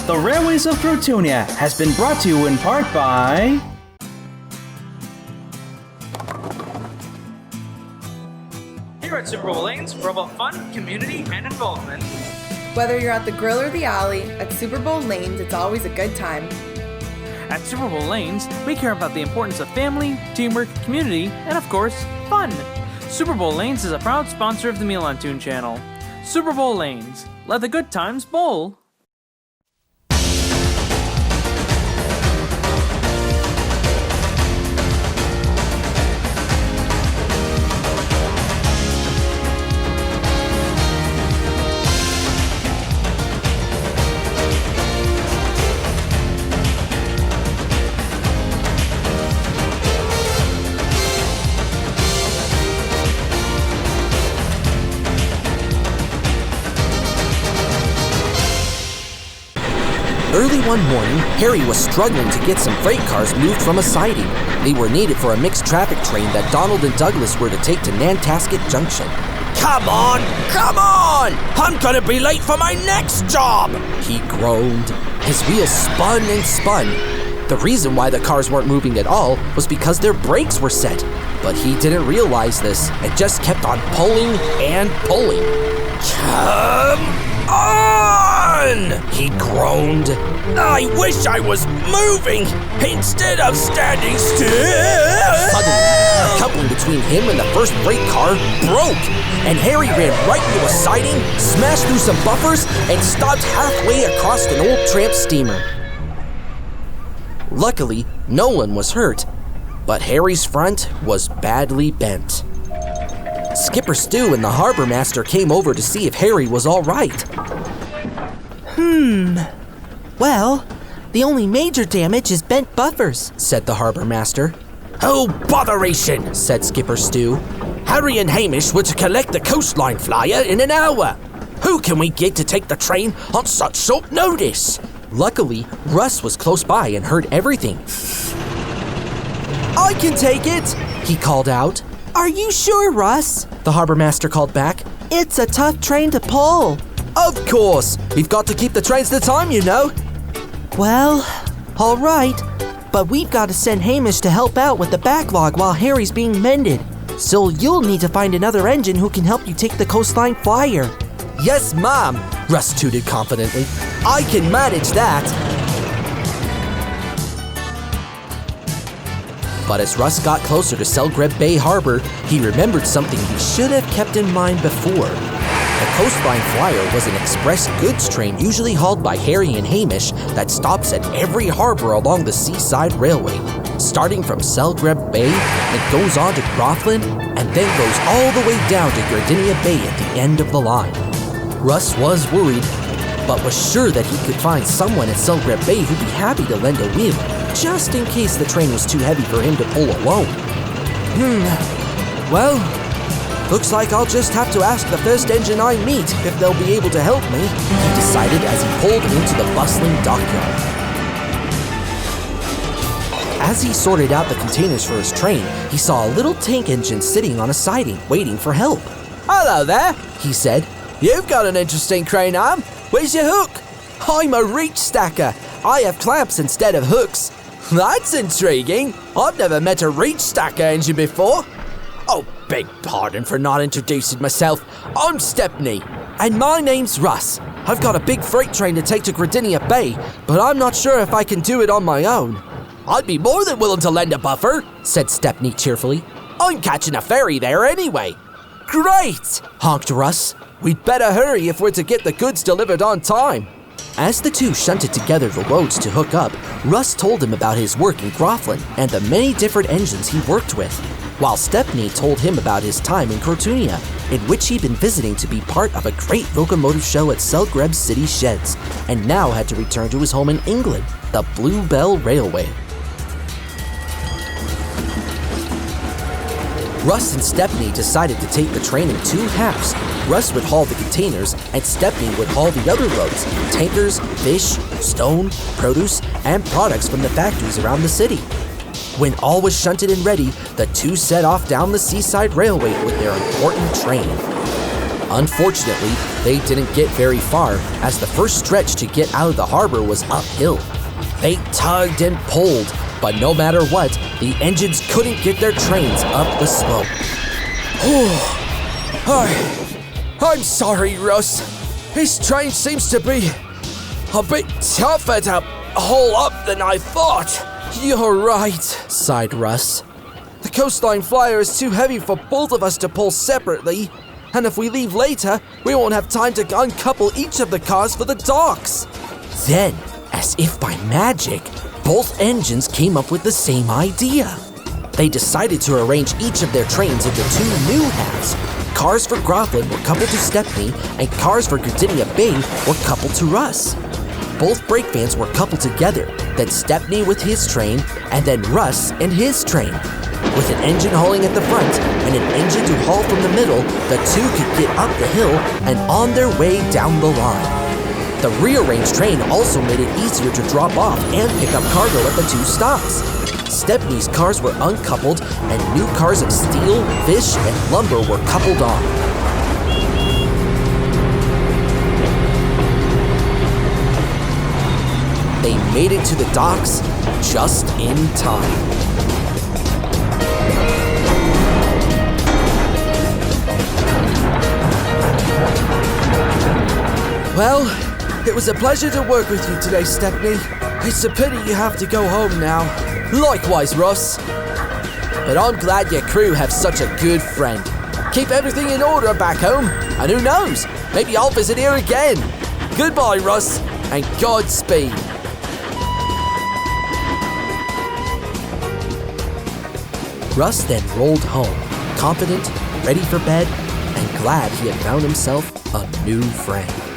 The Railways of Crotoonia has been brought to you in part by... Here at Super Bowl Lanes, we're about fun, community, and involvement. Whether you're at the grill or the alley, at Super Bowl Lanes, it's always a good time. At Super Bowl Lanes, we care about the importance of family, teamwork, community, and of course, fun. Super Bowl Lanes is a proud sponsor of the MilanToon channel. Super Bowl Lanes, let the good times bowl. Early one morning, Harry was struggling to get some freight cars moved from a siding. They were needed for a mixed traffic train that Donald and Douglas were to take to Nantasket Junction. Come on! I'm gonna be late for my next job! He groaned. His wheels spun and spun. The reason why the cars weren't moving at all was because their brakes were set. But he didn't realize this and just kept on pulling and pulling. Come on! He groaned. I wish I was moving instead of standing still. Suddenly, the coupling between him and the first freight car broke, and Harry ran right into a siding, smashed through some buffers, and stopped halfway across an old tramp steamer. Luckily, no one was hurt, but Harry's front was badly bent. Skipper Stu and the harbor master came over to see if Harry was all right. Well, the only major damage is bent buffers, said the harbor master. Oh, botheration, said Skipper Stu. Harry and Hamish were to collect the Coastline Flyer in an hour. Who can we get to take the train on such short notice? Luckily, Russ was close by and heard everything. I can take it, he called out. Are you sure, Russ? The harbor master called back. It's a tough train to pull. Of course, we've got to keep the trains to time, you know. Well, all right, but we've got to send Hamish to help out with the backlog while Harry's being mended. So you'll need to find another engine who can help you take the Coastline Flyer. Yes, Mom, Russ tooted confidently. I can manage that. But as Russ got closer to Selgreb Bay Harbor, he remembered something he should have kept in mind before. The Coastline Flyer was an express goods train usually hauled by Harry and Hamish that stops at every harbor along the Seaside Railway. Starting from Selgreb Bay, it goes on to Grofflen and then goes all the way down to Grofflen Bay at the end of the line. Russ was worried, but was sure that he could find someone at Selgreb Bay who'd be happy to lend a wheel, just in case the train was too heavy for him to pull alone. Well, looks like I'll just have to ask the first engine I meet if they'll be able to help me, he decided as he pulled into the bustling dockyard. As he sorted out the containers for his train, he saw a little tank engine sitting on a siding, waiting for help. Hello there, he said. You've got an interesting crane arm. Where's your hook? I'm a reach stacker. I have clamps instead of hooks. That's intriguing. I've never met a reach stacker engine before. Oh, beg pardon for not introducing myself. I'm Stepney, and my name's Russ. I've got a big freight train to take to Grofflen Bay, but I'm not sure if I can do it on my own. I'd be more than willing to lend a buffer, said Stepney cheerfully. I'm catching a ferry there anyway. Great, honked Russ. We'd better hurry if we're to get the goods delivered on time. As the two shunted together the loads to hook up, Russ told him about his work in Grofflen and the many different engines he worked with, while Stepney told him about his time in Crotoonia, in which he'd been visiting to be part of a great locomotive show at Selgreb City Sheds, and now had to return to his home in England, the Bluebell Railway. Russ and Stepney decided to take the train in two halves. Russ would haul the containers, and Stepney would haul the other loads, tankers, fish, stone, produce, and products from the factories around the city. When all was shunted and ready, the two set off down the Seaside Railway with their important train. Unfortunately, they didn't get very far as the first stretch to get out of the harbor was uphill. They tugged and pulled, but no matter what, the engines couldn't get their trains up the slope. I'm sorry, Russ. This train seems to be a bit tougher to haul up than I thought. You're right, sighed Russ. The Coastline Flyer is too heavy for both of us to pull separately, and if we leave later, we won't have time to uncouple each of the cars for the docks. Then, as if by magic, both engines came up with the same idea. They decided to arrange each of their trains into two new halves. Cars for Grofflen were coupled to Stepney, and cars for Crotoonia Bay were coupled to Russ. Both brake vans were coupled together, then Stepney with his train, and then Russ and his train. With an engine hauling at the front and an engine to haul from the middle, the two could get up the hill and on their way down the line. The rearranged train also made it easier to drop off and pick up cargo at the two stops. Stepney's cars were uncoupled and new cars of steel, fish, and lumber were coupled on. They made it to the docks just in time. Well, it was a pleasure to work with you today, Stepney. It's a pity you have to go home now. Likewise, Russ. But I'm glad your crew have such a good friend. Keep everything in order back home, and who knows, maybe I'll visit here again. Goodbye, Russ, and Godspeed. Russ then rolled home, confident, ready for bed, and glad he had found himself a new friend.